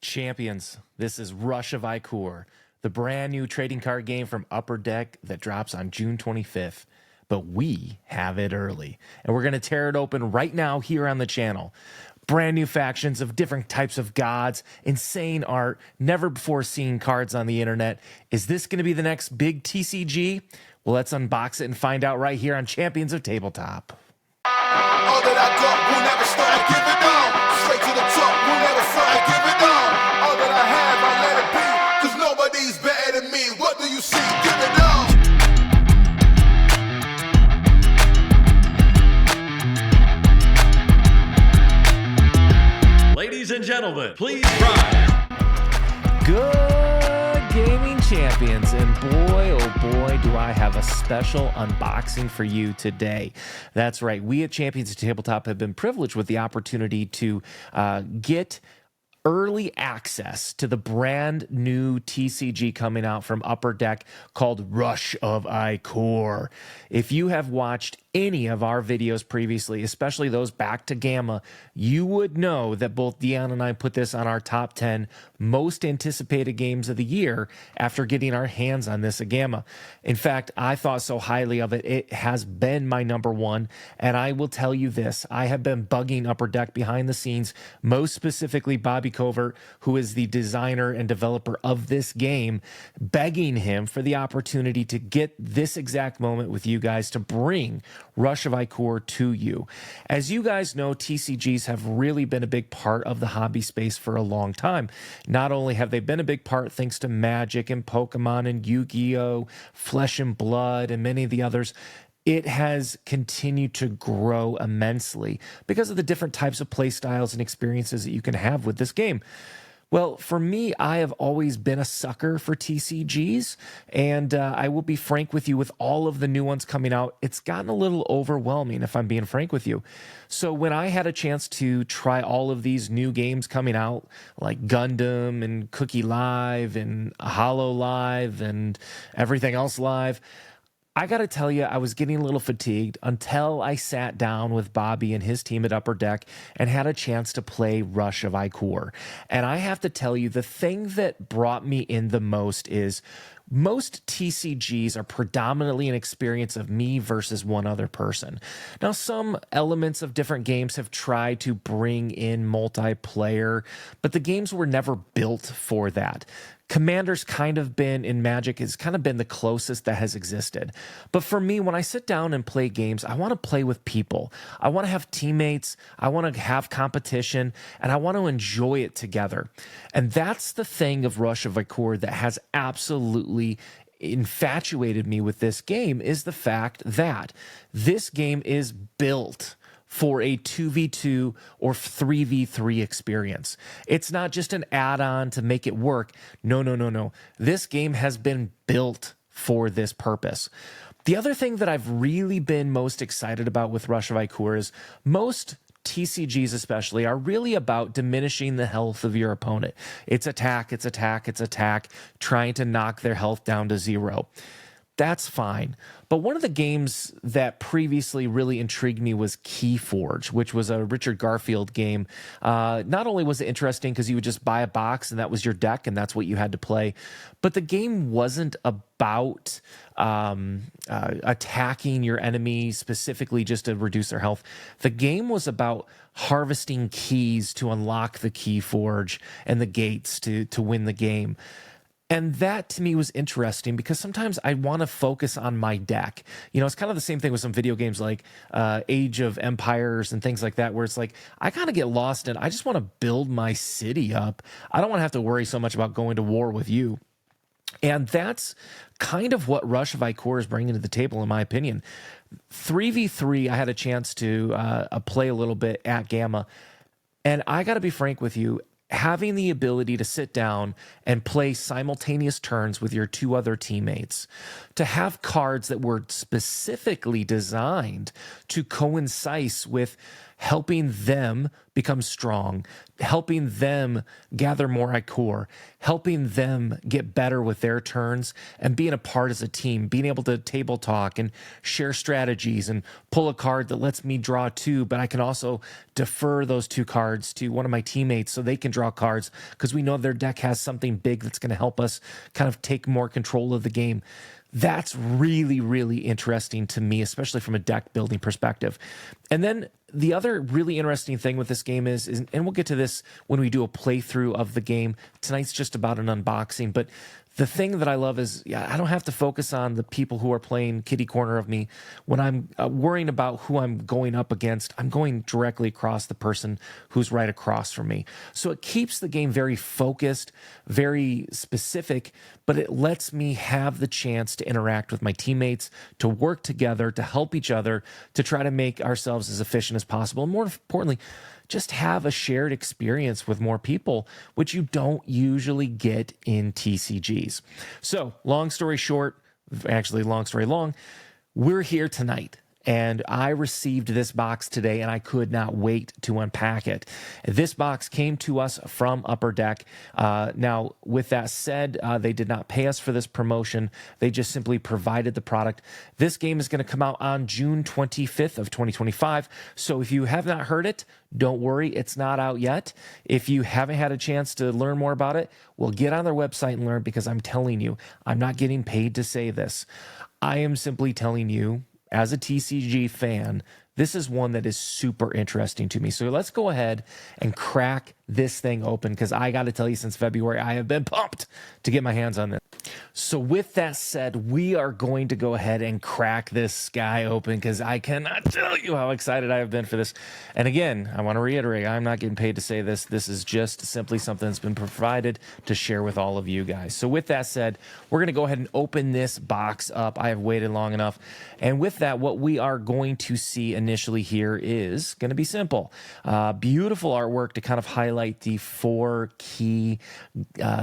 Champions, this is Rush of Ikorr, the brand new trading card game from Upper Deck that drops on June 25th. But we have it early, and we're going to tear it open right now here on the channel. Brand new factions of different types of gods, insane art, never before seen cards on the internet. Is this going to be the next big TCG? Well, let's unbox it and find out right here on Champions of Tabletop. All that I got will never stop, I give it all. Straight to the top, will never front, I give it all. All that I have, I let it be, cause nobody's better than me. What do you see? Give it all. Ladies and gentlemen, please rise. Good gaming champions, and boy, oh boy, do I have a special unboxing for you today. That's right, we at Champions of Tabletop have been privileged with the opportunity to get early access to the brand new TCG coming out from Upper Deck called Rush of Ikorr. If you have watched any of our videos previously, especially those back to Gamma, you would know that both Dion and I put this on our top 10 most anticipated games of the year after getting our hands on this at Gamma. In fact, I thought so highly of it, it has been my number one, and I will tell you this, I have been bugging Upper Deck behind the scenes, most specifically Bobby Covert, who is the designer and developer of this game, begging him for the opportunity to get this exact moment with you guys to bring Rush of Ikorr to you. As you guys know, TCGs have really been a big part of the hobby space for a long time. Not only have they been a big part thanks to Magic and Pokemon and Yu-Gi-Oh!, Flesh and Blood, and many of the others, it has continued to grow immensely because of the different types of play styles and experiences that you can have with this game. Well, for me, I have always been a sucker for TCGs, and I will be frank with you, with all of the new ones coming out, it's gotten a little overwhelming, if I'm being frank with you. So when I had a chance to try all of these new games coming out, like Gundam and Cookie Live and Hollow Live and everything else live, I got to tell you, I was getting a little fatigued until I sat down with Bobby and his team at Upper Deck and had a chance to play Rush of Ikorr. And I have to tell you, the thing that brought me in the most is most TCGs are predominantly an experience of me versus one other person. Now, some elements of different games have tried to bring in multiplayer, but the games were never built for that. Commander's kind of been, in Magic, has kind of been the closest that has existed. But for me, when I sit down and play games, I want to play with people. I want to have teammates. I want to have competition, and I want to enjoy it together. And that's the thing of Rush of Ikorr that has absolutely infatuated me with this game, is the fact that this game is built for a 2v2 or 3v3 experience. It's not just an add-on to make it work. No. This game has been built for this purpose. The other thing that I've really been most excited about with Rush of Ikorr is most TCGs especially are really about diminishing the health of your opponent. It's attack, trying to knock their health down to zero. That's fine. But one of the games that previously really intrigued me was Keyforge, which was a Richard Garfield game. Not only was it interesting because you would just buy a box and that was your deck and that's what you had to play, but the game wasn't about attacking your enemy specifically just to reduce their health. The game was about harvesting keys to unlock the Keyforge and the gates to win the game. And that to me was interesting because sometimes I want to focus on my deck. You know, it's kind of the same thing with some video games like Age of Empires and things like that, where it's like, I kind of get lost and I just want to build my city up. I don't want to have to worry so much about going to war with you. And that's kind of what Rush of Ikorr is bringing to the table, in my opinion. 3v3, I had a chance to play a little bit at Gamma. And I got to be frank with you, having the ability to sit down and play simultaneous turns with your two other teammates, to have cards that were specifically designed to coincide with helping them become strong, helping them gather more Ikorr, helping them get better with their turns, and being a part as a team, being able to table talk and share strategies and pull a card that lets me draw 2, but I can also defer those 2 cards to one of my teammates so they can draw cards because we know their deck has something big that's going to help us kind of take more control of the game. That's really, really interesting to me, especially from a deck building perspective. And then the other really interesting thing with this game is, and we'll get to this when we do a playthrough of the game. Tonight's just about an unboxing, but the thing that I love is I don't have to focus on the people who are playing kitty corner of me. When I'm worrying about who I'm going up against, I'm going directly across the person who's right across from me. So it keeps the game very focused, very specific, but it lets me have the chance to interact with my teammates, to work together, to help each other, to try to make ourselves as efficient as possible. And more importantly, just have a shared experience with more people, which you don't usually get in TCGs. So long story short, actually long story long, we're here tonight. And I received this box today, and I could not wait to unpack it. This box came to us from Upper Deck. Now, with that said, they did not pay us for this promotion. They just simply provided the product. This game is going to come out on June 25th of 2025. So if you have not heard it, don't worry, it's not out yet. If you haven't had a chance to learn more about it, well, get on their website and learn, because I'm telling you, I'm not getting paid to say this. I am simply telling you, as a TCG fan, this is one that is super interesting to me. So let's go ahead and crack this thing open, because I got to tell you, since February, I have been pumped to get my hands on this. So with that said, we are going to go ahead and crack this guy open, because I cannot tell you how excited I have been for this. And again, I want to reiterate, I'm not getting paid to say this. This is just simply something that's been provided to share with all of you guys. So with that said, we're going to go ahead and open this box up. I have waited long enough. And with that, what we are going to see initially here is going to be simple. Beautiful artwork to kind of highlight the 4 key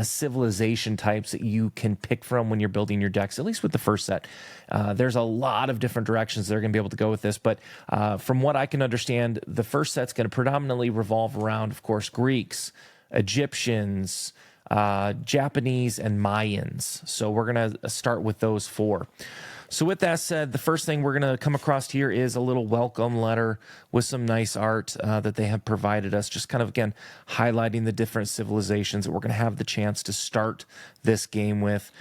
civilization types that you can pick from when you're building your decks, at least with the first set. There's a lot of different directions they're going to be able to go with this, but from what I can understand, the first set's going to predominantly revolve around, of course, Greeks, Egyptians, Japanese, and Mayans. So we're going to start with those 4. So with that said, the first thing we're going to come across here is a little welcome letter with some nice art that they have provided us, just kind of, again, highlighting the different civilizations that we're going to have the chance to start this game with.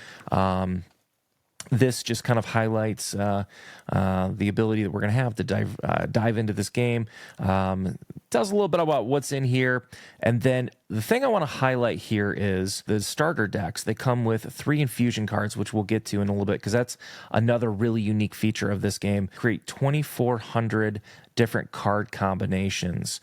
This just kind of highlights the ability that we're going to have to dive into this game. Tells a little bit about what's in here. And then the thing I want to highlight here is the starter decks. They come with 3 infusion cards, which we'll get to in a little bit, because that's another really unique feature of this game. Create 2,400 different card combinations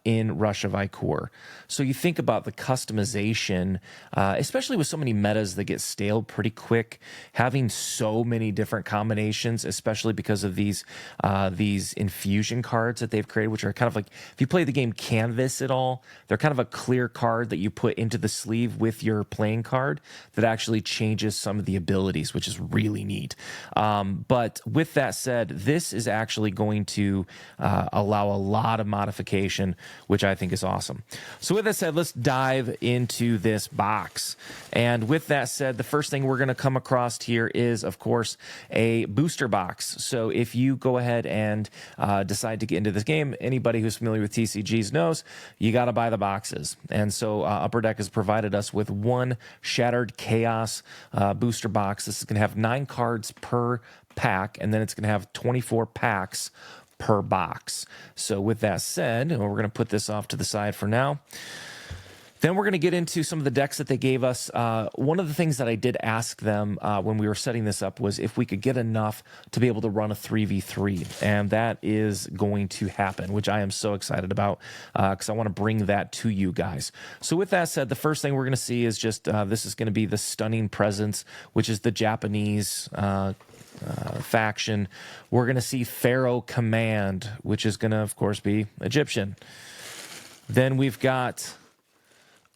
in Rush of Ikorr. So you think about the customization, especially with so many metas that get stale pretty quick, having so many different combinations, especially because of these infusion cards that they've created, which are kind of like, if you play the game Canvas at all, they're kind of a clear card that you put into the sleeve with your playing card that actually changes some of the abilities, which is really neat. But with that said, this is actually going to allow a lot of modification, which I think is awesome. So with that said, let's dive into this box. And with that said, the first thing we're going to come across here is, of course, a booster box. So if you go ahead and decide to get into this game, anybody who's familiar with TCGs knows you got to buy the boxes. And so Upper Deck has provided us with 1 Shattered Chaos booster box. This is going to have 9 cards per pack, and then it's going to have 24 packs per box. So with that said, we're going to put this off to the side for now. Then we're going to get into some of the decks that they gave us. One of the things that I did ask them when we were setting this up was if we could get enough to be able to run a 3v3. And that is going to happen, which I am so excited about because I want to bring that to you guys. So with that said, the first thing we're going to see is just this is going to be the Stunning Presence, which is the Japanese faction. We're going to see Pharaoh Command, which is going to, of course, be Egyptian. Then we've got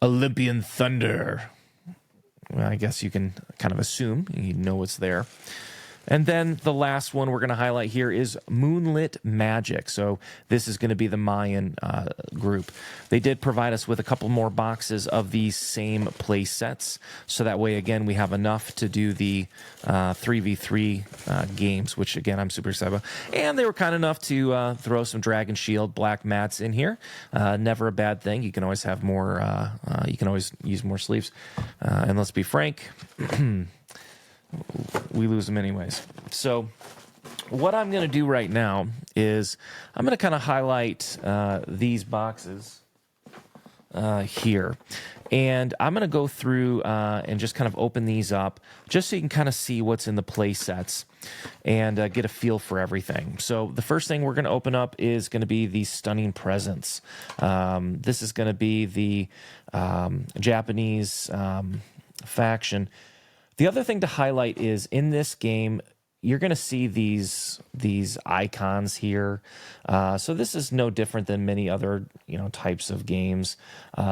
Olympian Thunder. Well, I guess you can kind of assume you know what's there. And then the last one we're going to highlight here is Moonlit Magic. So this is going to be the Mayan group. They did provide us with a couple more boxes of these same play sets. So that way, again, we have enough to do the 3v3 games, which, again, I'm super excited about. And they were kind enough to throw some Dragon Shield Black Mats in here. Never a bad thing. You can always have more, you can always use more sleeves. And let's be frank, we lose them anyways. So what I'm going to do right now is I'm going to kind of highlight these boxes here. And I'm going to go through and just kind of open these up just so you can kind of see what's in the play sets and get a feel for everything. So the first thing we're going to open up is going to be the Stunning Presence. This is going to be the Japanese faction. The other thing to highlight is in this game, you're going to see these icons here. So this is no different than many other types of games.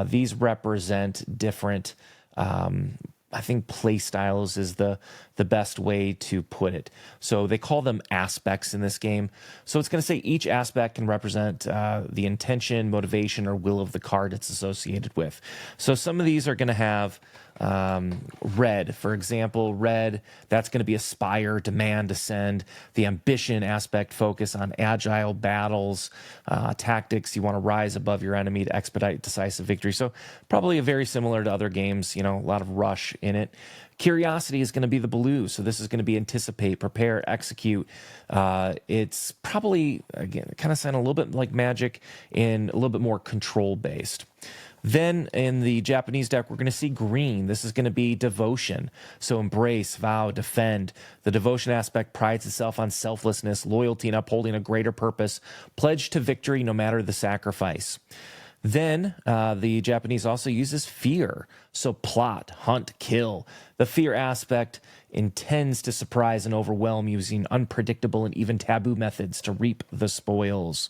These represent different. I think play styles is the best way to put it. So they call them aspects in this game. So it's going to say each aspect can represent the intention, motivation, or will of the card it's associated with. So some of these are going to have red, for example. Red, that's going to be aspire, demand, ascend. The ambition aspect, focus on agile battles, tactics. You want to rise above your enemy to expedite decisive victory. So probably very similar to other games, a lot of rush in it. Curiosity is going to be the blue. So this is going to be anticipate, prepare, execute. It's probably, again, kind of sound a little bit like Magic in a little bit more control based. Then in the Japanese deck, we're going to see green. This is going to be devotion. So embrace, vow, defend. The devotion aspect prides itself on selflessness, loyalty, and upholding a greater purpose. Pledge to victory no matter the sacrifice. Then the Japanese also uses fear. So plot, hunt, kill. The fear aspect intends to surprise and overwhelm using unpredictable and even taboo methods to reap the spoils.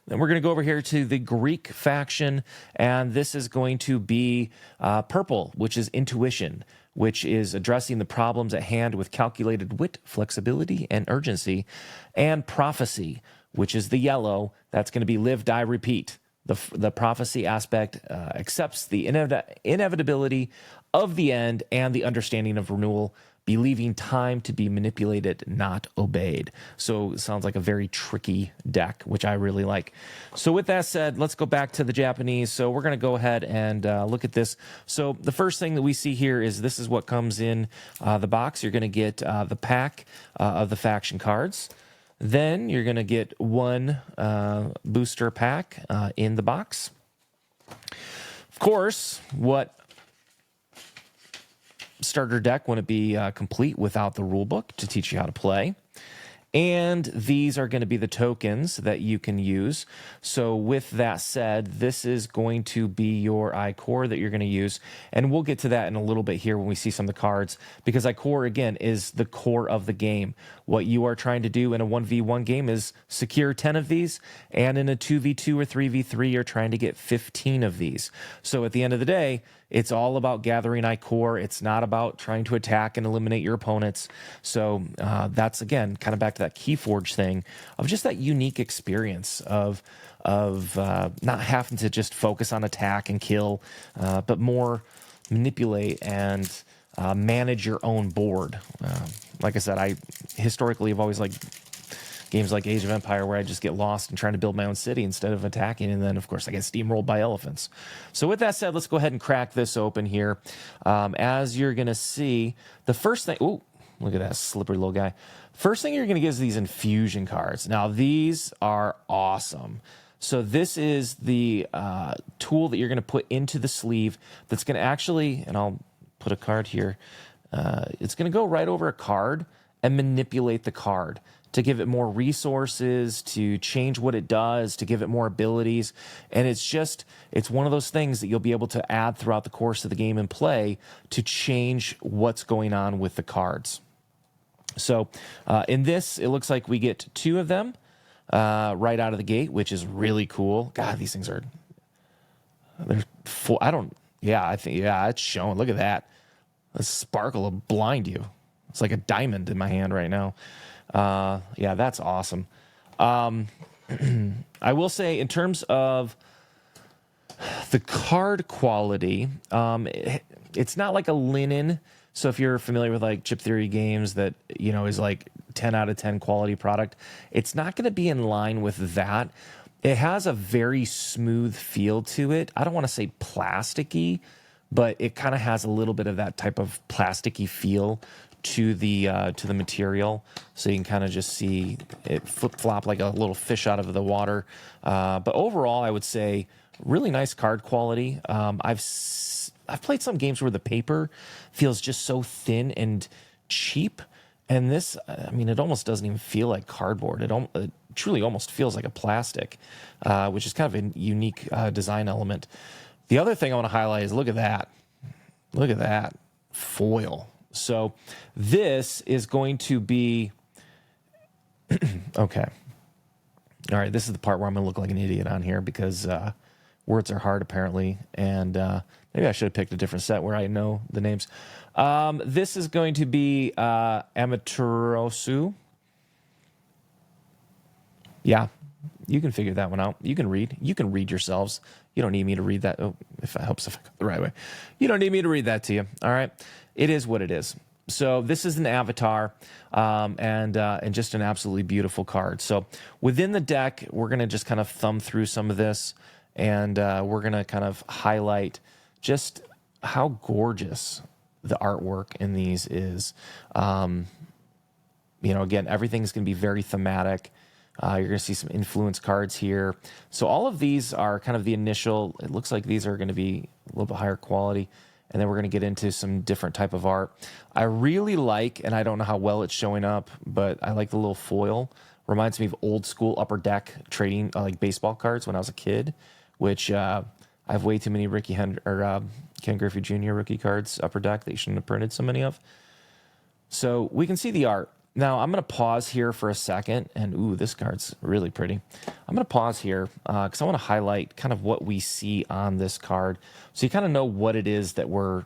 Then we're going to go over here to the Greek faction, and this is going to be purple, which is intuition, which is addressing the problems at hand with calculated wit, flexibility, and urgency, and prophecy, which is the yellow. That's going to be live, die, repeat. The prophecy aspect accepts the inevitability of the end and the understanding of renewal, believing time to be manipulated, not obeyed. So it sounds like a very tricky deck, which I really like. So with that said, let's go back to the Japanese. So we're going to go ahead and look at this. So the first thing that we see here is this is what comes in the box. You're going to get the pack of the faction cards. Then you're going to get one booster pack in the box. Of course, what starter deck wouldn't be complete without the rule book to teach you how to play. And these are going to be the tokens that you can use. So with that said, this is going to be your Ikorr that you're going to use. And we'll get to that in a little bit here when we see some of the cards, because Ikorr, again, is the core of the game. What you are trying to do in a 1v1 game is secure 10 of these, and in a 2v2 or 3v3, you're trying to get 15 of these. So at the end of the day, it's all about gathering Ikorr. It's not about trying to attack and eliminate your opponents. So that's, again, kind of back to that Keyforge thing of just that unique experience of not having to just focus on attack and kill, but more manipulate and manage your own board. Like I said, I historically have always liked games like Age of Empire, where I just get lost in trying to build my own city instead of attacking, and then, of course, I get steamrolled by elephants. So with that said, let's go ahead and crack this open here. As you're going to see, the first thing... Ooh, look at that slippery little guy. First thing you're going to get is these infusion cards. Now, these are awesome. So this is the tool that you're going to put into the sleeve that's going to actually, and I'll put a card here, it's going to go right over a card and manipulate the card to give it more resources, to change what it does, to give it more abilities. And it's one of those things that you'll be able to add throughout the course of the game and play to change what's going on with the cards. So in this, it looks like we get 2 of them right out of the gate, which is really cool. God, these things they're full. I think it's showing. Look at that. The sparkle will blind you. It's like a diamond in my hand right now. Yeah, that's awesome. I will say, in terms of the card quality, it's not like a linen. So if you're familiar with like Chip Theory games that, you know, is like 10 out of 10 quality product, it's not going to be in line with that. It has a very smooth feel to it. I don't want to say plasticky, but it kind of has a little bit of that type of plasticky feel to the material. So you can kind of just see it flip-flop like a little fish out of the water. But overall, I would say really nice card quality. I've played some games where the paper feels just so thin and cheap. And this, I mean, it almost doesn't even feel like cardboard. It truly almost feels like a plastic, which is kind of a unique design element. The other thing I want to highlight is look at that. Look at that foil. So this is going to be, okay. All right, this is the part where I'm going to look like an idiot on here because words are hard apparently. And maybe I should have picked a different set where I know the names. This is going to be Amaterasu. Yeah, you can figure that one out. You can read. You can read yourselves. You don't need me to read that. Oh, if I hope so, if I got the right way. You don't need me to read that to you. All right. It is what it is. So this is an avatar and just an absolutely beautiful card. So within the deck, we're going to just kind of thumb through some of this, and we're going to kind of highlight just how gorgeous the artwork in these is. You know, again, everything's going to be very thematic. You're going to see some influence cards here. So all of these are kind of the initial. It looks like these are going to be a little bit higher quality. And then we're going to get into some different type of art. I really like, and I don't know how well it's showing up, but I like the little foil. Reminds me of old school Upper Deck trading, like baseball cards when I was a kid, which I have way too many Ken Griffey Jr. rookie cards, Upper Deck, that you shouldn't have printed so many of. So we can see the art. Now, I'm going to pause here for a second, and ooh, this card's really pretty. I'm going to pause here because I want to highlight kind of what we see on this card, so you kind of know what it is that we're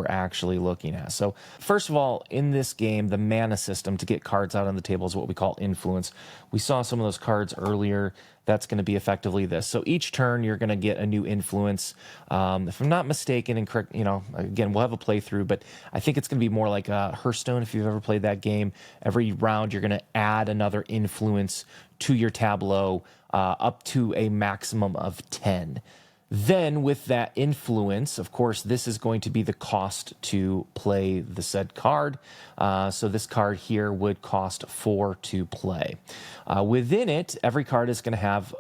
actually looking at. So, first of all, in this game, the mana system to get cards out on the table is what we call influence. We saw some of those cards earlier. That's going to be effectively this. So each turn, you're going to get a new influence. If I'm not mistaken, and correct, you know, again, we'll have a playthrough, but I think it's going to be more like a Hearthstone if you've ever played that game. Every round, you're going to add another influence to your tableau up to a maximum of 10. Then with that influence, of course, this is going to be the cost to play the said card. So this card here would cost 4 to play. Within it, every card is going to have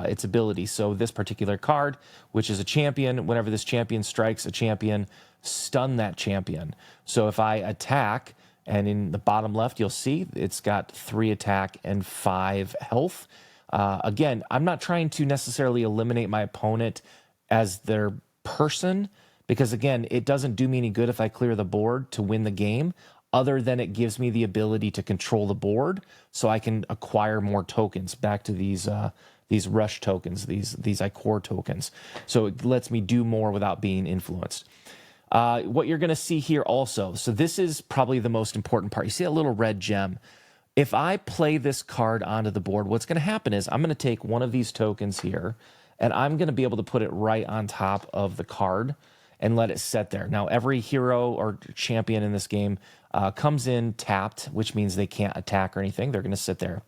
its ability. So this particular card, which is a champion, whenever this champion strikes a champion, stun that champion. So if I attack, and in the bottom left, you'll see it's got 3 attack and 5 health. Again, I'm not trying to necessarily eliminate my opponent as their person, because again, it doesn't do me any good if I clear the board to win the game, other than it gives me the ability to control the board so I can acquire more tokens back to these rush tokens, these Ikorr tokens. So it lets me do more without being influenced. What you're going to see here also, so this is probably the most important part. You see a little red gem. If I play this card onto the board, what's going to happen is I'm going to take one of these tokens here, and I'm going to be able to put it right on top of the card and let it sit there. Now, every hero or champion in this game comes in tapped, which means they can't attack or anything. They're going to sit there.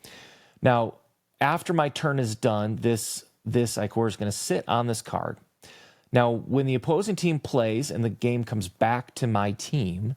Now, after my turn is done, this Ikorr is going to sit on this card. Now, when the opposing team plays and the game comes back to my team,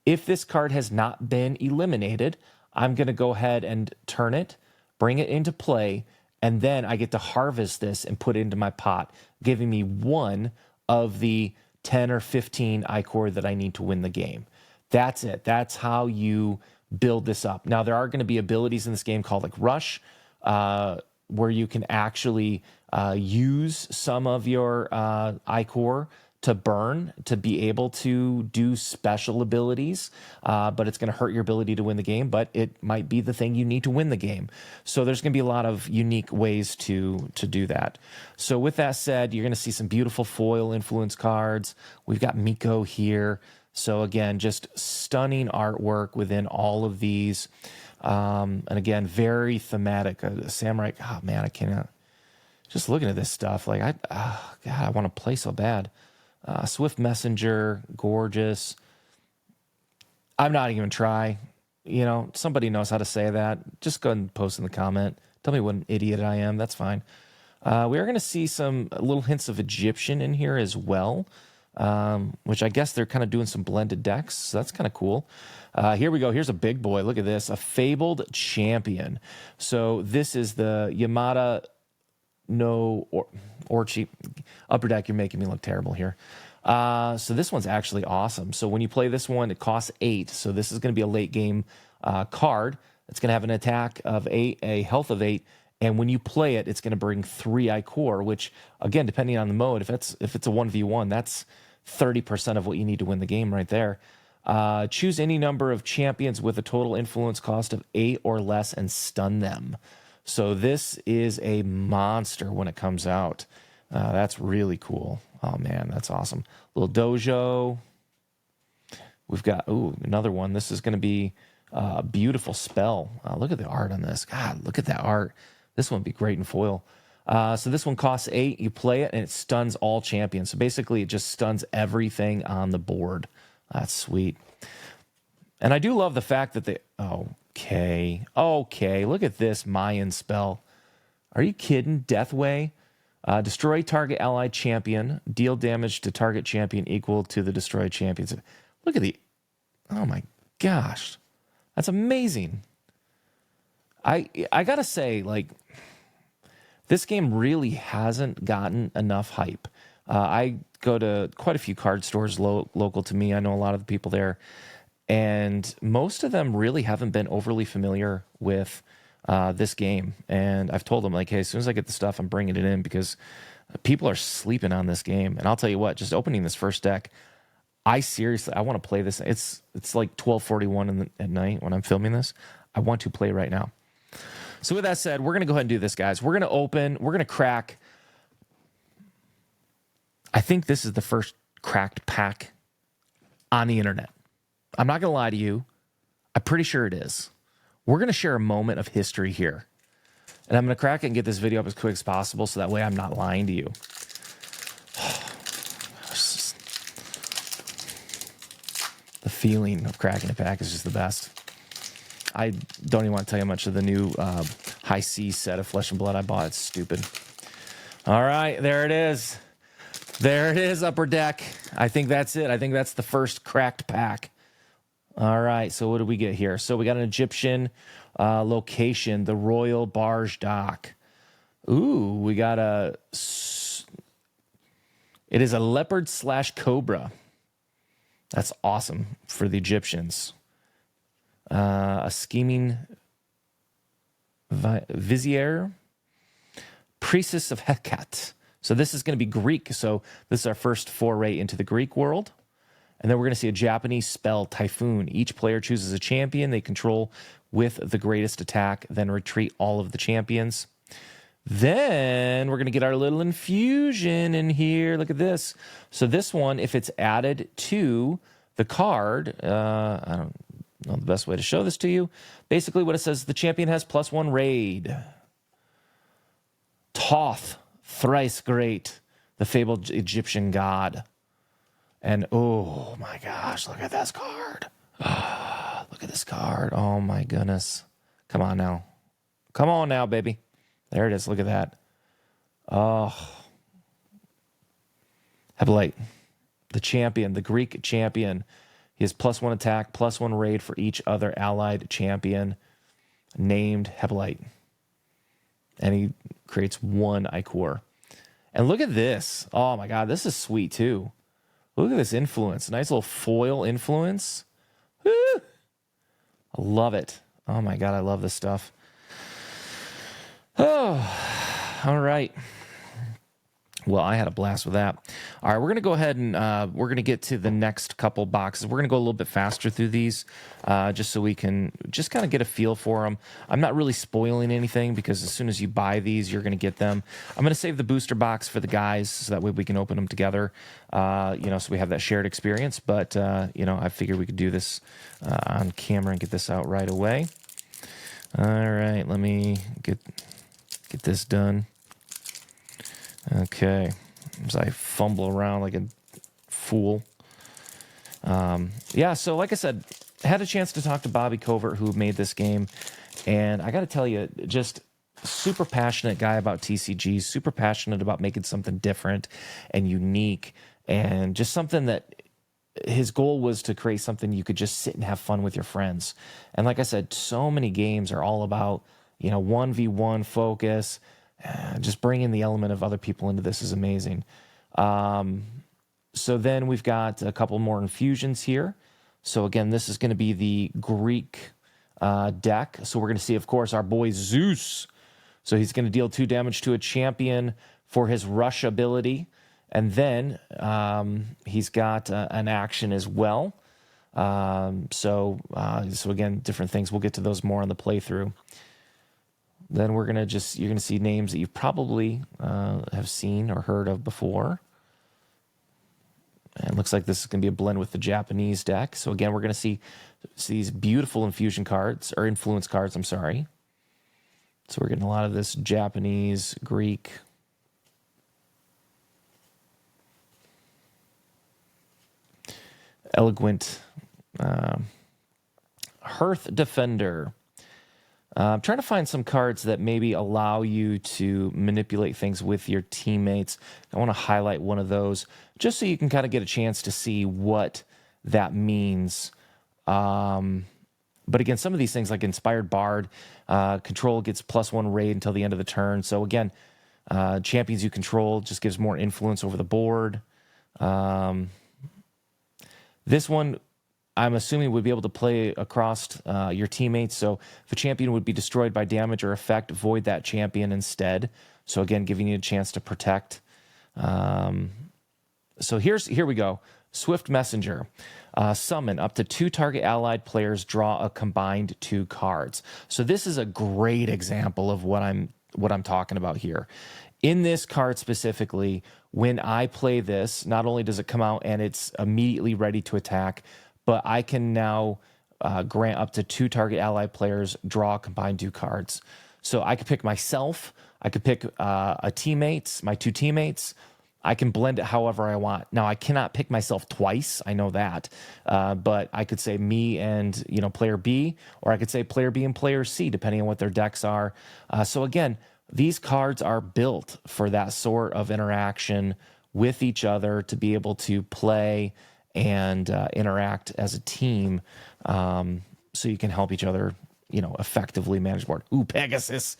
if this card has not been eliminated, I'm going to go ahead and turn it, bring it into play, and then I get to harvest this and put it into my pot, giving me one of the 10 or 15 Ikorr that I need to win the game. That's it. That's how you build this up. Now, there are going to be abilities in this game called like Rush, where you can actually use some of your Ikorr to burn to be able to do special abilities, but it's going to hurt your ability to win the game, but it might be the thing you need to win the game. So there's going to be a lot of unique ways to do that. So with that said, you're going to see some beautiful foil influence cards. We've got Miko here. So again, just stunning artwork within all of these. And again, very thematic. Samurai, oh man, I cannot. Just looking at this stuff, like God, I want to play so bad. Swift Messenger, gorgeous. I'm not even gonna try. You know, somebody knows how to say that. Just go ahead and post in the comment. Tell me what an idiot I am. That's fine. We are going to see some little hints of Egyptian in here as well, which I guess they're kind of doing some blended decks. So that's kind of cool. Here we go. Here's a big boy. Look at this. A Fabled Champion. So this is the Yamada no Orchi. Upper Deck, you're making me look terrible here. So this one's actually awesome. So when you play this one, it costs 8. So this is going to be a late game card. It's going to have an attack of 8, a health of 8, and when you play it, it's going to bring 3 Ikorr, which, again, depending on the mode, if it's a 1v1, that's 30% of what you need to win the game right there. Choose any number of champions with a total influence cost of 8 or less and stun them. So this is a monster when it comes out. That's really cool. Oh, man, that's awesome. Little dojo. We've got, another one. This is going to be a beautiful spell. Look at the art on this. God, look at that art. This one would be great in foil. So this one costs 8. You play it, and it stuns all champions. So basically, it just stuns everything on the board. That's sweet. And I do love the fact that they... Okay. Look at this Mayan spell. Are you kidding? Deathway. Destroy target allied champion. Deal damage to target champion equal to the destroyed champions. Look at the... Oh, my gosh. That's amazing. I got to say, like, this game really hasn't gotten enough hype. I go to quite a few card stores local to me. I know a lot of the people there. And most of them really haven't been overly familiar with this game. And I've told them, like, hey, as soon as I get the stuff, I'm bringing it in because people are sleeping on this game. And I'll tell you what, just opening this first deck, I want to play this. It's like 12:41 at night when I'm filming this. I want to play right now. So with that said, we're going to go ahead and do this, guys. We're going to crack. I think this is the first cracked pack on the internet. I'm not going to lie to you. I'm pretty sure it is. We're going to share a moment of history here. And I'm going to crack it and get this video up as quick as possible so that way I'm not lying to you. The feeling of cracking a pack is just the best. I don't even want to tell you how much of the new High C set of Flesh and Blood I bought. It's stupid. All right, there it is. There it is, Upper Deck. I think that's it. I think that's the first cracked pack. All right, so what do we get here? So we got an Egyptian location, the Royal Barge Dock. Ooh, we got it is a leopard / cobra. That's awesome for the Egyptians. A scheming vizier, priestess of Hecate. So this is going to be Greek. So this is our first foray into the Greek world. And then we're going to see a Japanese spell, Typhoon. Each player chooses a champion they control with the greatest attack, then retreat all of the champions. Then we're going to get our little infusion in here. Look at this. So this one, if it's added to the card, I don't know the best way to show this to you. Basically what it says, the champion has +1 raid. Thoth, thrice great, the fabled Egyptian god. And oh my gosh, look at this card. Look at this card. Oh my goodness. Come on now. Come on now, baby. There it is. Look at that. Oh. Heblite, the champion, the Greek champion. He has +1 attack, +1 raid for each other allied champion named Heblite. And he creates 1 Ikorr. And look at this. Oh my God, this is sweet too. Look at this influence. Nice little foil influence. Woo! I love it. Oh my God, I love this stuff. Oh, all right. Well, I had a blast with that. All right, we're going to go ahead and we're going to get to the next couple boxes. We're going to go a little bit faster through these just so we can just kind of get a feel for them. I'm not really spoiling anything because as soon as you buy these, you're going to get them. I'm going to save the booster box for the guys so that way we can open them together, so we have that shared experience. But, I figured we could do this on camera and get this out right away. All right, let me get this done. Okay, as I fumble around like a fool. So like I said, had a chance to talk to Bobby Covert, who made this game, and I got to tell you, just super passionate guy about TCGs, super passionate about making something different and unique, and just something that his goal was to create something you could just sit and have fun with your friends. And like I said, so many games are all about, 1v1 focus. Just bringing the element of other people into this is amazing. So then we've got a couple more infusions here. So again, this is going to be the Greek deck. So we're going to see, of course, our boy Zeus. So he's going to deal 2 damage to a champion for his Rush ability. And then he's got an action as well. So again, different things. We'll get to those more on the playthrough. Then you're going to see names that you probably have seen or heard of before. And it looks like this is going to be a blend with the Japanese deck. So again, we're going to see these beautiful infusion cards, or influence cards, I'm sorry. So we're getting a lot of this Japanese, Greek. Eloquent Hearth Defender. I'm trying to find some cards that maybe allow you to manipulate things with your teammates. I want to highlight one of those just so you can kind of get a chance to see what that means. But again, some of these things like Inspired Bard, control gets +1 raid until the end of the turn. So again, champions you control just gives more influence over the board. This one, I'm assuming would be able to play across your teammates. So if a champion would be destroyed by damage or effect, void that champion instead. So again, giving you a chance to protect. So here we go. Swift Messenger. Summon up to 2 target allied players, draw a combined 2 cards. So this is a great example of what I'm talking about here. In this card specifically, when I play this, not only does it come out and it's immediately ready to attack, but I can now grant up to 2 target allied players, draw combined 2 cards. So I could pick myself, I could pick my 2 teammates. I can blend it however I want. Now, I cannot pick myself twice, I know that. But I could say me and player B, or I could say player B and player C, depending on what their decks are. So again, these cards are built for that sort of interaction with each other to be able to play and interact as a team, so you can help each other, effectively manage board. Ooh, Pegasus.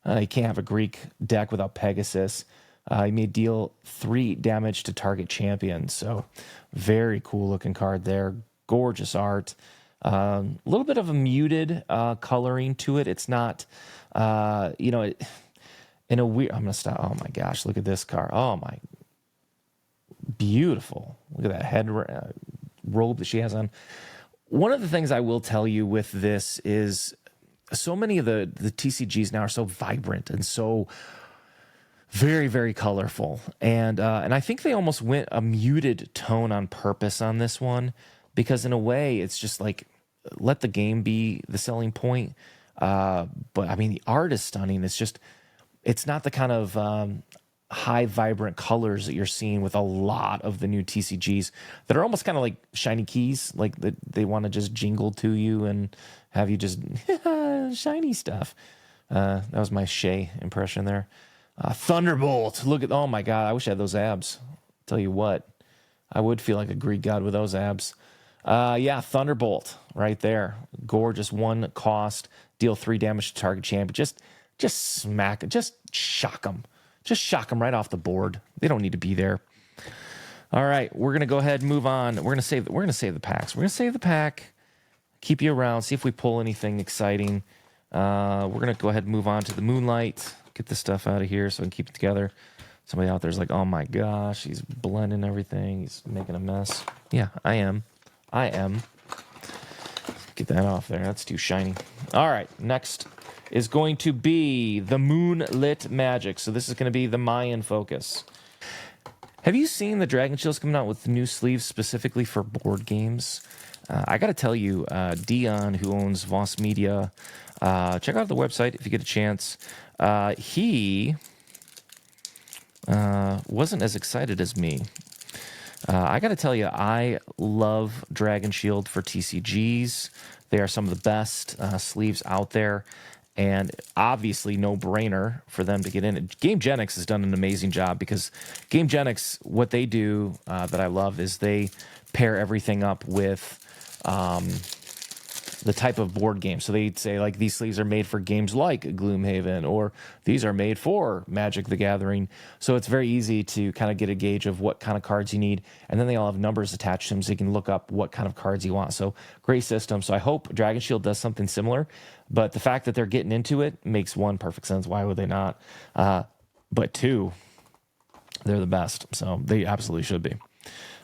You can't have a Greek deck without Pegasus. You may deal 3 damage to target champion. So very cool looking card there. Gorgeous art. A little bit of a muted coloring to it. It's not, in a weird, I'm going to stop. Oh my gosh, look at this card. Oh my, beautiful. Look at that head robe that she has on. One of the things I will tell you with this is so many of the TCGs now are so vibrant and so very, very colorful. And I think they almost went a muted tone on purpose on this one, because in a way it's just like, let the game be the selling point. But I mean, the art is stunning. It's not the kind of high vibrant colors that you're seeing with a lot of the new TCGs that are almost kind of like shiny keys, like they want to just jingle to you and have you just shiny stuff. That was my Shay impression there. Thunderbolt. Look at, oh my God, I wish I had those abs. Tell you what, I would feel like a Greek god with those abs. Thunderbolt right there. Gorgeous, 1 cost, deal 3 damage to target champion. Just smack it, just shock them. Just shock them right off the board. They don't need to be there. All right, we're gonna go ahead and move on. We're gonna save the packs. We're gonna save the pack. Keep you around. See if we pull anything exciting. We're gonna go ahead and move on to the Moonlight. Get this stuff out of here so I can keep it together. Somebody out there's like, oh my gosh, he's blending everything. He's making a mess. Yeah, I am. Get that off there. That's too shiny. All right, next is going to be the Moonlit Magic. So this is going to be the Mayan focus. Have you seen the Dragon Shields coming out with new sleeves specifically for board games? I got to tell you, Dion, who owns Voss Media, check out the website if you get a chance. He wasn't as excited as me. I got to tell you, I love Dragon Shield for TCGs. They are some of the best sleeves out there, and obviously no brainer for them to get in. GameGenix has done an amazing job because GameGenix, what they do that I love is they pair everything up with the type of board game. So they'd say, like, these sleeves are made for games like Gloomhaven, or these are made for Magic the Gathering. So it's very easy to kind of get a gauge of what kind of cards you need. And then they all have numbers attached to them so you can look up what kind of cards you want. So great system. So I hope Dragon Shield does something similar. But the fact that they're getting into it makes, one, perfect sense. Why would they not? But two, they're the best. So they absolutely should be.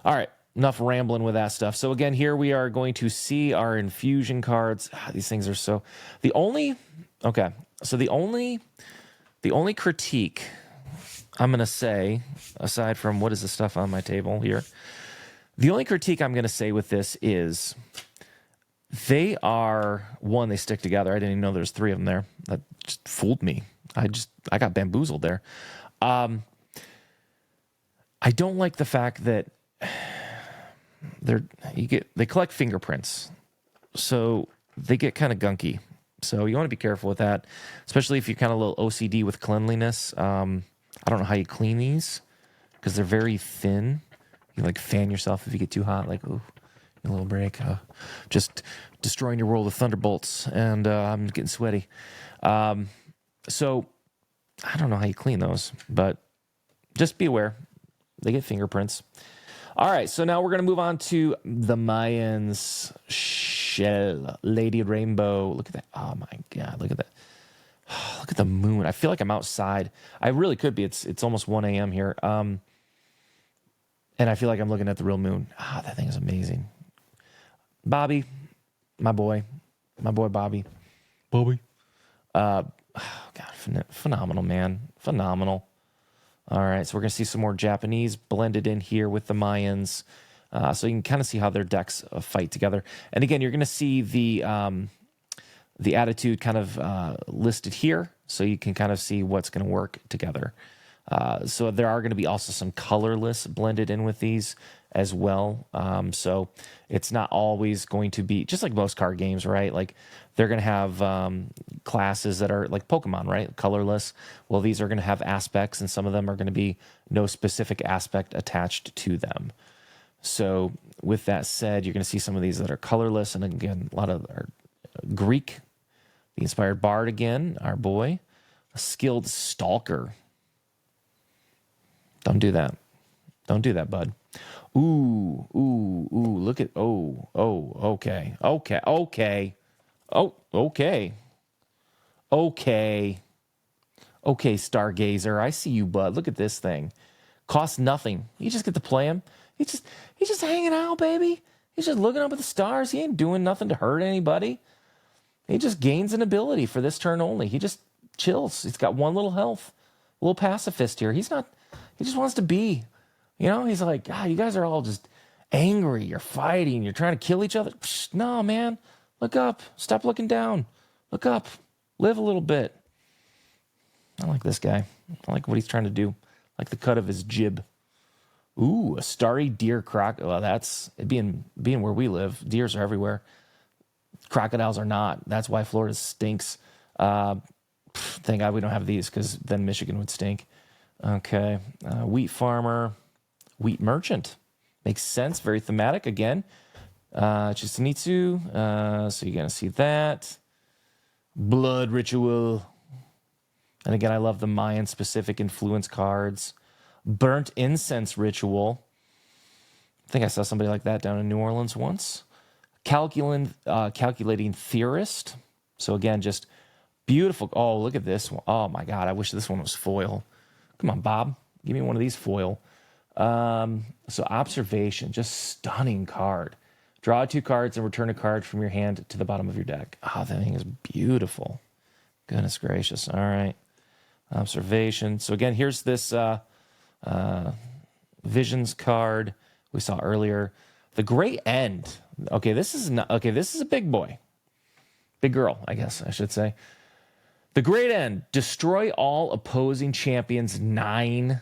All right. Enough rambling with that stuff. So again, here we are going to see our infusion cards. These things are so... The only critique I'm going to say, aside from what is the stuff on my table here, the only critique I'm going to say with this is they stick together. I didn't even know there's three of them there. That just fooled me. I got bamboozled there. I don't like the fact that they collect fingerprints, so they get kind of gunky. So you want to be careful with that, especially if you're kind of a little OCD with cleanliness. I don't know how you clean these because they're very thin. You like fan yourself if you get too hot, like, ooh, a little break. Just destroying your world with thunderbolts, and I'm getting sweaty. So I don't know how you clean those, but just be aware. They get fingerprints. All right, so now we're going to move on to the Mayans shell. Lady Rainbow. Look at that. Oh, my God. Look at that. Look at the moon. I feel like I'm outside. I really could be. It's almost 1 a.m. here. And I feel like I'm looking at the real moon. That thing is amazing. Bobby, my boy Bobby. God, phenomenal, man. Phenomenal. All right, so we're going to see some more Japanese blended in here with the Mayans. So you can kind of see how their decks fight together. And again, you're going to see the attitude kind of listed here, so you can kind of see what's going to work together. So there are going to be also some colorless blended in with these as well. So it's not always going to be, just like most card games, right? Like they're going to have classes that are like Pokemon, right? Colorless. Well, these are going to have aspects, and some of them are going to be no specific aspect attached to them. So with that said, you're going to see some of these that are colorless, and again, a lot of are Greek. The Inspired Bard again, our boy. A Skilled Stalker. Don't do that. Don't do that, bud. Ooh, look at, okay. Okay, Stargazer, I see you, bud. Look at this thing. Costs nothing. You just get to play him. He's just hanging out, baby. He's just looking up at the stars. He ain't doing nothing to hurt anybody. He just gains an ability for this turn only. He just chills. He's got one little health. A little pacifist here. He just wants to be. You know, he's like, God, you guys are all just angry. You're fighting. You're trying to kill each other. Psh, no, man. Look up. Stop looking down. Look up. Live a little bit. I like this guy. I like what he's trying to do. I like the cut of his jib. Ooh, a starry deer croc. Well, that's being where we live. Deers are everywhere. Crocodiles are not. That's why Florida stinks. Thank God we don't have these, because then Michigan would stink. Okay. Wheat farmer. Wheat merchant. Makes sense. Very thematic. Again, Chisenitsu. So you're going to see that. Blood ritual. And again, I love the Mayan-specific influence cards. Burnt incense ritual. I think I saw somebody like that down in New Orleans once. Calculating theorist. So again, just beautiful. Oh, look at this one. Oh, my God. I wish this one was foil. Come on, Bob. Give me one of these foil. So Observation, just stunning card. Draw 2 cards and return a card from your hand to the bottom of your deck. Oh, that thing is beautiful. Goodness gracious. All right. Observation. So again, here's this Visions card we saw earlier. The Great End. Okay, this is a big boy. Big girl, I guess I should say. The Great End. Destroy all opposing champions 9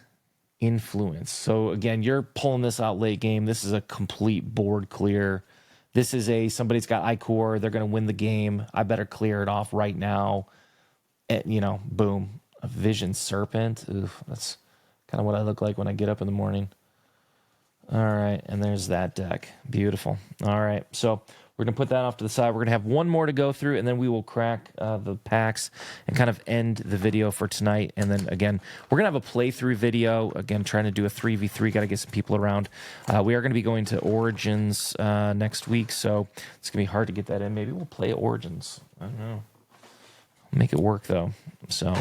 influence. So again, you're pulling this out late game. This is a complete board clear. This is somebody's got Ikorr. They're going to win the game. I better clear it off right now. And, boom. A Vision Serpent. Oof, that's kind of what I look like when I get up in the morning. All right, and there's that deck. Beautiful. All right, so we're going to put that off to the side. We're going to have one more to go through, and then we will crack the packs and kind of end the video for tonight. And then, again, we're going to have a playthrough video. Again, trying to do a 3v3. Got to get some people around. We are going to be going to Origins next week, so it's going to be hard to get that in. Maybe we'll play Origins. I don't know. Make it work, though. So,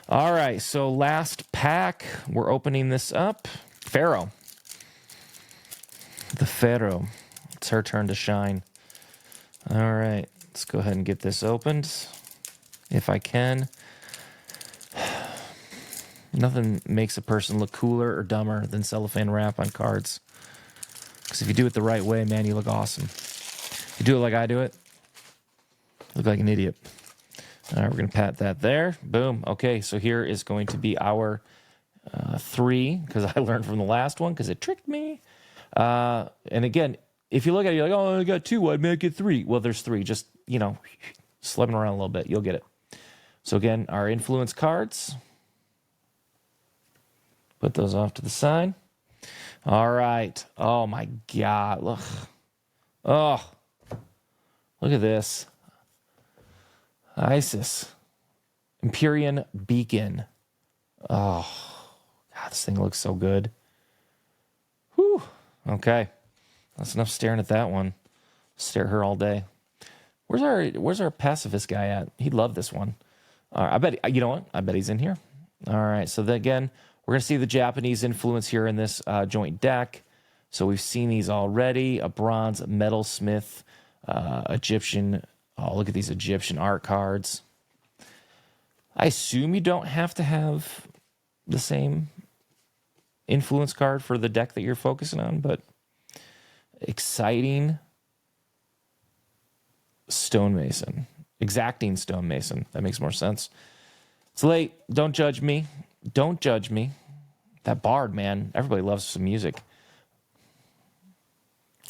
all right, so last pack. We're opening this up. Pharaoh. The Pharaoh. It's her turn to shine. All right, let's go ahead and get this opened, if I can. Nothing makes a person look cooler or dumber than cellophane wrap on cards. Because if you do it the right way, man, you look awesome. If you do it like I do it, you look like an idiot. All right, we're going to pat that there. Boom. Okay, so here is going to be our 3, because I learned from the last one, because it tricked me. And again, if you look at it, you're like, oh, I got 2. Why'd make it 3? Well, there's 3. Just, slip them around a little bit. You'll get it. So again, our influence cards. Put those off to the side. All right. Oh, my God. Look. Oh, look at this. Isis. Empyrean Beacon. Oh, God, this thing looks so good. Whew. Okay. That's enough staring at that one. Stare at her all day. Where's our pacifist guy at? He'd love this one. I bet, you know what? I bet he's in here. All right. So then again, we're going to see the Japanese influence here in this joint deck. So we've seen these already. A bronze metalsmith, Egyptian. Oh, look at these Egyptian art cards. I assume you don't have to have the same influence card for the deck that you're focusing on, but exciting stonemason. Exacting stonemason. That makes more sense. It's late. Don't judge me. Don't judge me. That bard, man. Everybody loves some music.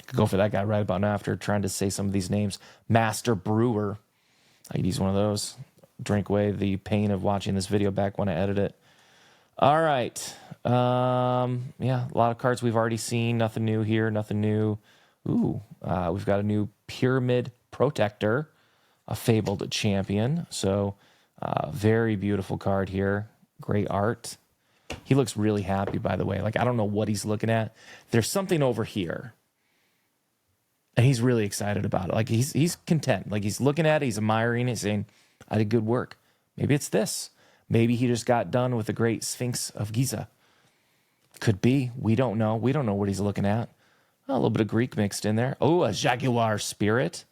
Could go for that guy right about now after trying to say some of these names. Master Brewer. I could use one of those. Drink away the pain of watching this video back when I edit it. All right. Yeah, a lot of cards we've already seen. Nothing new here. Nothing new. Ooh, we've got a new Pyramid Protector, a Fabled Champion. So, very beautiful card here. Great art. He looks really happy, by the way. Like, I don't know what he's looking at. There's something over here. And he's really excited about it. Like, he's content. Like, he's looking at it. He's admiring it, saying, I did good work. Maybe it's this. Maybe he just got done with the Great Sphinx of Giza. Could be. We don't know. We don't know what he's looking at. Oh, a little bit of Greek mixed in there. Oh, a Jaguar Spirit.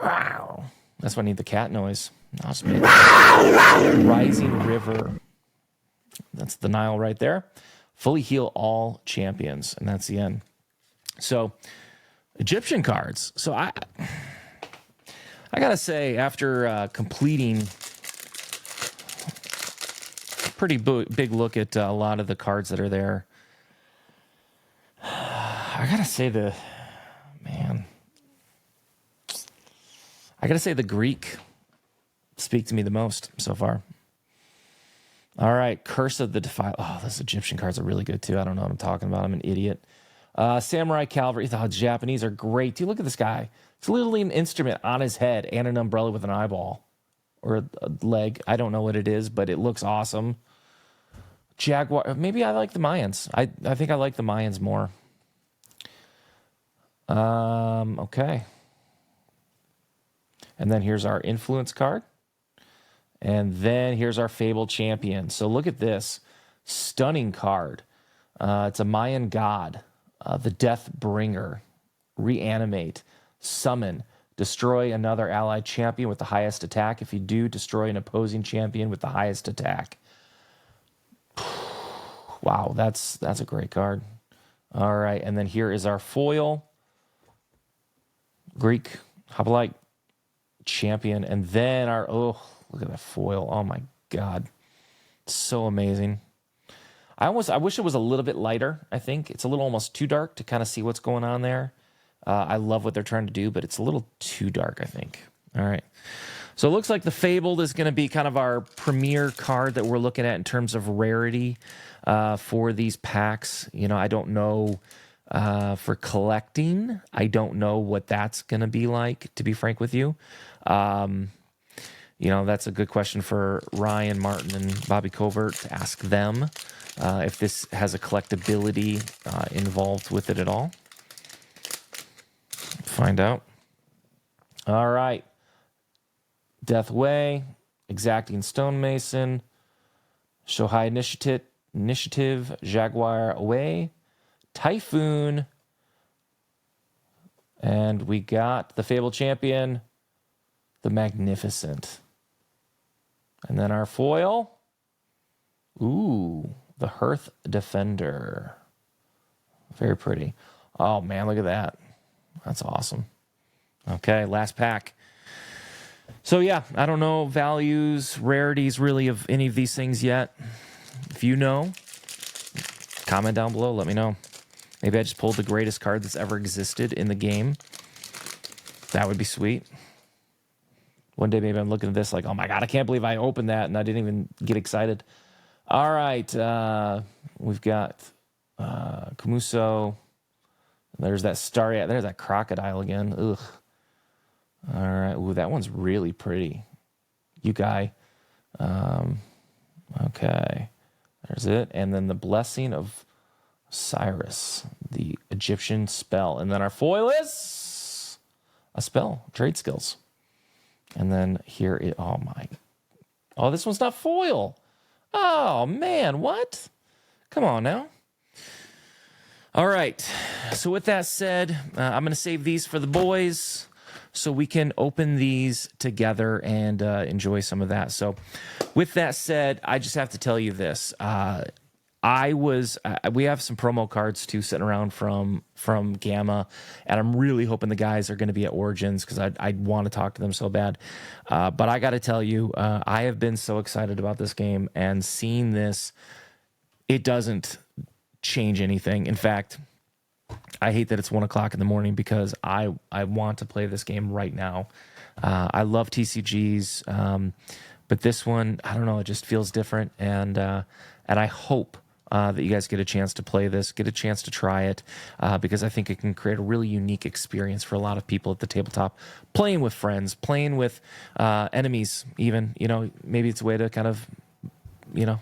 Wow. That's why I need the cat noise. Rising River. That's the Nile right there. Fully heal all champions. And that's the end. So, Egyptian cards. So, I got to say, after completing a pretty big look at a lot of the cards that are there, I got to say the Greek speak to me the most so far. All right, Curse of the Defiled. Oh, those Egyptian cards are really good too. I don't know what I'm talking about. I'm an idiot. Samurai Cavalry. The Japanese are great. Dude, look at this guy. It's literally an instrument on his head and an umbrella with an eyeball or a leg. I don't know what it is, but it looks awesome. Jaguar. Maybe I like the Mayans. I think I like the Mayans more. Okay. And then here's our influence card. And then here's our Fabled Champion. So look at this. Stunning card. It's a Mayan god, the Death Bringer. Reanimate, summon, destroy another allied champion with the highest attack. If you do, destroy an opposing champion with the highest attack. Wow, that's a great card. All right, and then here is our foil. Greek Hoplite champion. And then our, oh, look at that foil. Oh, my God. So amazing. I wish it was a little bit lighter, I think. It's a little almost too dark to kind of see what's going on there. I love what they're trying to do, but it's a little too dark, I think. All right. So it looks like the Fabled is going to be kind of our premier card that we're looking at in terms of rarity for these packs. You know, I don't know for collecting. I don't know what that's going to be like, to be frank with you. You know, that's a good question for Ryan Martin and Bobby Covert to ask them if this has a collectability involved with it at all. Find out. All right. Death Way, Exacting Stonemason, Shohei Initiative, Jaguar Away, Typhoon, and we got the Fable Champion, the Magnificent. And then our foil, ooh, the Hearth Defender. Very pretty. Oh, man, look at that. That's awesome. Okay, last pack. So, yeah, I don't know values, rarities, really, of any of these things yet. If you know, comment down below. Let me know. Maybe I just pulled the greatest card that's ever existed in the game. That would be sweet. One day, maybe I'm looking at this like, oh, my God, I can't believe I opened that, and I didn't even get excited. All right, we've got Kumuso. There's that Starry. There's that Crocodile again. Ugh. All right. Ooh, that one's really pretty. You guy. Okay. There's it. And then the Blessing of Cyrus, the Egyptian spell. And then our foil is a spell, trade skills. And then here it, oh my. Oh, this one's not foil. Oh, man. What? Come on now. All right. So with that said, I'm going to save these for the boys so we can open these together and enjoy some of that. So with that said, I just have to tell you this. We have some promo cards too sitting around from Gamma, and I'm really hoping the guys are going to be at Origins because I want to talk to them so bad. But I got to tell you, I have been so excited about this game, and seeing this, it doesn't change anything. In fact, I hate that it's 1 o'clock in the morning because I want to play this game right now. I love TCGs, but this one, I don't know, it just feels different, and I hope that you guys get a chance to play this, get a chance to try it, because I think it can create a really unique experience for a lot of people at the tabletop, playing with friends, playing with enemies even. You know, maybe it's a way to kind of, you know,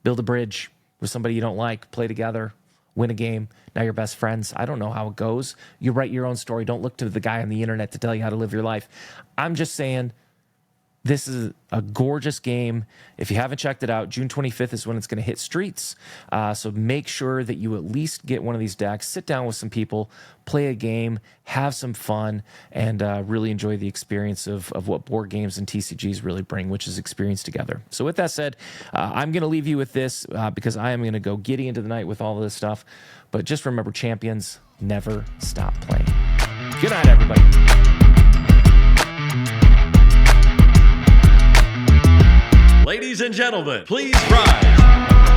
build a bridge with somebody you don't like, play together, win a game. Now you're best friends. I don't know how it goes. You write your own story. Don't look to the guy on the internet to tell you how to live your life. I'm just saying, this is a gorgeous game. If you haven't checked it out, June 25th is when it's going to hit streets. So make sure that you at least get one of these decks, sit down with some people, play a game, have some fun, and really enjoy the experience of what board games and TCGs really bring, which is experience together. So with that said, I'm going to leave you with this because I am going to go giddy into the night with all of this stuff. But just remember, champions never stop playing. Good night, everybody. Ladies and gentlemen, please rise.